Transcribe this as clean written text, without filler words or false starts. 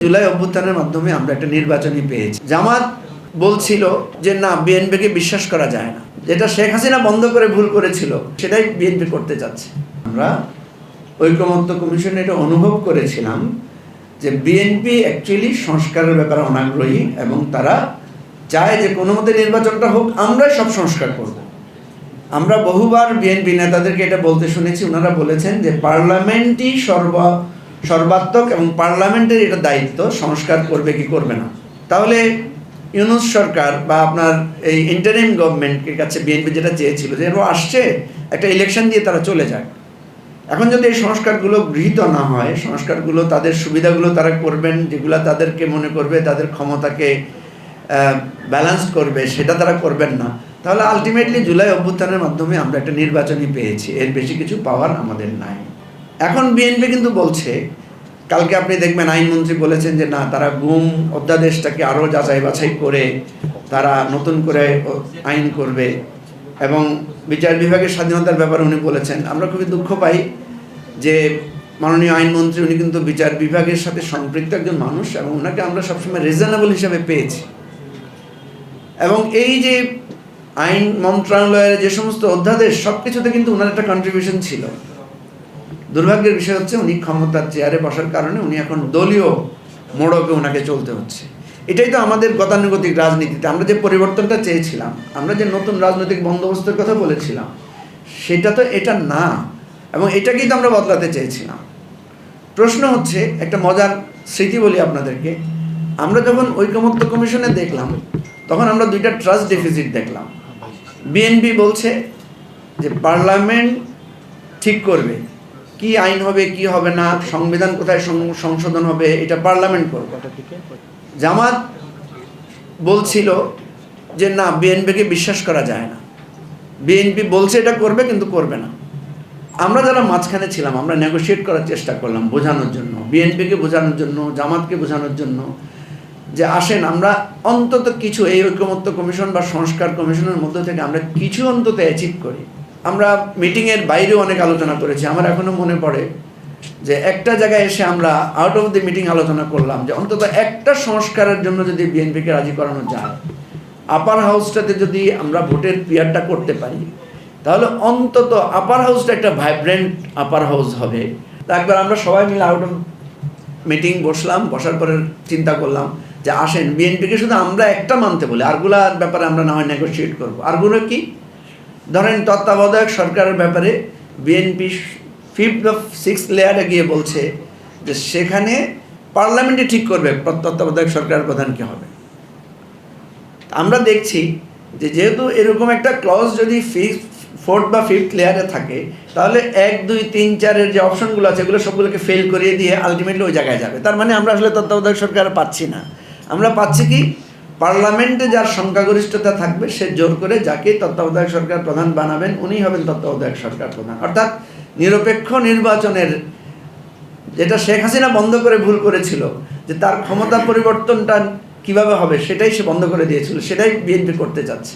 জুলাই অভ্যুত্থানের মাধ্যমে আমরা একটা নির্বাচনী পেয়েছি। জামাত বলছিল যে না, বিএনপিকে বিশ্বাস করা যায় না, যেটা শেখ হাসিনা বন্ধ করে ভুল করেছিল সেটাই বিএনপি করতে যাচ্ছে। আমরা ঐকমত্য কমিশনে এটা অনুভব করেছিলাম যে বিএনপি অ্যাকচুয়ালি সংস্কারের ব্যাপারে অনাগ্রহী এবং তারা চায় যে কোনো মতে নির্বাচনটা হোক, আমরাই সব সংস্কার করব। আমরা বহুবার বিএনপি নেতাদেরকে এটা বলতে শুনেছি, ওনারা বলেছেন যে পার্লামেন্টই সর্বাত্মক এবং পার্লামেন্টের এটা দায়িত্ব সংস্কার করবে কি করবে না। তাহলে ইউনূস সরকার বা আপনার এই ইন্টারিম গভর্নমেন্টের কাছে বিএনপি যেটা চেয়েছিল যে এরও আসছে একটা ইলেকশন দিয়ে তারা চলে যায়। এখন যদি এই সংস্কারগুলো গৃহীত না হয়, সংস্কারগুলো তাদের সুবিধাগুলো তারা করবেন যেগুলো তাদেরকে মনে করবে তাদের ক্ষমতাকে ব্যালেন্স করবে, সেটা তারা করবেন না, তাহলে আলটিমেটলি জুলাই অভ্যুত্থানের মাধ্যমে আমরা একটা নির্বাচনী পেয়েছি, এর বেশি কিছু পাওয়ার আমাদের নাই। এখন বিএনপি কিন্তু বলছে, কালকে আপনি দেখবেন আইনমন্ত্রী বলেছেন যে না, তারা গুম অধ্যাদেশটাকে আরও যাচাই বাছাই করে তারা নতুন করে আইন করবে এবং বিচার বিভাগের স্বাধীনতার ব্যাপারে উনি বলেছেন। আমরা খুবই দুঃখ পাই যে মাননীয় আইনমন্ত্রী উনি কিন্তু বিচার বিভাগের সাথে সম্পৃক্ত একজন মানুষ এবং ওনাকে আমরা সবসময় রিজনেবল হিসাবে পেয়েছি। এবং এই যে আইন মন্ত্রণালয়ের যে সমস্ত অধ্যাদেশ সব কিছুতে কিন্তু ওনার একটা কন্ট্রিবিউশন ছিল। দুর্ভাগ্যের বিষয় হচ্ছে উনি ক্ষমতার চেয়ারে বসার কারণে উনি এখন দলীয় মোড়কে ওনাকে চলতে হচ্ছে। এটাই তো আমাদের গতানুগতিক রাজনীতিতে আমরা যে পরিবর্তনটা চেয়েছিলাম, আমরা যে নতুন রাজনৈতিক বন্দোবস্তের কথা বলেছিলাম, সেটা তো এটা না, এবং এটাকেই তো আমরা বদলাতে চেয়েছিলাম। প্রশ্ন হচ্ছে, একটা মজার স্মৃতি বলি আপনাদেরকে, আমরা যখন ঐকমত্য কমিশনে দেখলাম তখন আমরা দুইটা ট্রাস্ট ডেফিসিট দেখলাম। বিএনপি বলছে যে পার্লামেন্ট ঠিক করবে কি আইন হবে কি হবে না, সংবিধান কোথায় সংশোধন হবে, এটা পার্লামেন্ট করবে। জামাত বলছিল যে না, বিএনপিকে বিশ্বাস করা যায় না, বিএনপি বলছে এটা করবে কিন্তু করবে না। আমরা যারা মাঝখানে ছিলাম আমরা নেগোশিয়েট করার চেষ্টা করলাম বোঝানোর জন্য, বিএনপিকে বোঝানোর জন্য, জামাতকে বোঝানোর জন্য যে আসেন আমরা অন্তত কিছু এই ঐকমত্য কমিশন বা সংস্কার কমিশনের মধ্য থেকে আমরা কিছু অন্তত অ্যাচিভ করি। আমরা মিটিংয়ের বাইরেও অনেক আলোচনা করেছি। আমার এখনও মনে পড়ে যে একটা জায়গায় এসে আমরা আউট অফ দি মিটিং আলোচনা করলাম যে অন্তত একটা সংস্কারের জন্য যদি বিএনপিকে রাজি করানো যায়, আপার হাউসটাতে যদি আমরা ভোটের পিয়ারটা করতে পারি, তাহলে অন্তত আপার হাউসটা একটা ভাইব্রেন্ট আপার হাউস হবে। তা একবার আমরা সবাই মিলে আউট অফ মিটিং বসলাম, বসার পরে চিন্তা করলাম যে আসেন বিএনপিকে শুধু আমরা একটা মানতে বলি, আরগুলার ব্যাপারে আমরা না হয় নেগোশিয়েট করবো। আরগুলো কি? ধরেন তত্ত্বাবধায়ক সরকারের ব্যাপারে বিএনপি 5th of 6th লেয়ারে গিয়ে বলছে যে সেখানে পার্লামেন্টে ঠিক করবে তত্ত্বাবধায়ক সরকারের প্রধান কে হবে। আমরা দেখছি যে যেহেতু এরকম একটা ক্লজ যদি 4th বা 5th লেয়ারে থাকে, তাহলে 1, 2, 3, 4-এর যে অপশনগুলো আছে এগুলো সবগুলোকে ফেল করিয়ে দিয়ে আলটিমেটলি ওই জায়গায় যাবে। তার মানে আমরা আসলে তত্ত্বাবধায়ক সরকার পাচ্ছি না। আমরা পাচ্ছি কি, পার্লামেন্টে যার সংখ্যাগরিষ্ঠতা থাকবে সে জোর করে যাকে তত্ত্বাবধায়ক সরকার প্রধান বানাবেন উনিই হবেন তত্ত্বাবধায়ক সরকার প্রধান। অর্থাৎ নিরপেক্ষ নির্বাচনের যেটা শেখ হাসিনা বন্ধ করে ভুল করেছিল, যে তার ক্ষমতা পরিবর্তনটা কিভাবে হবে সেটাই সে বন্ধ করে দিয়েছিল, সেটাই বিএনপি করতে চাচ্ছে।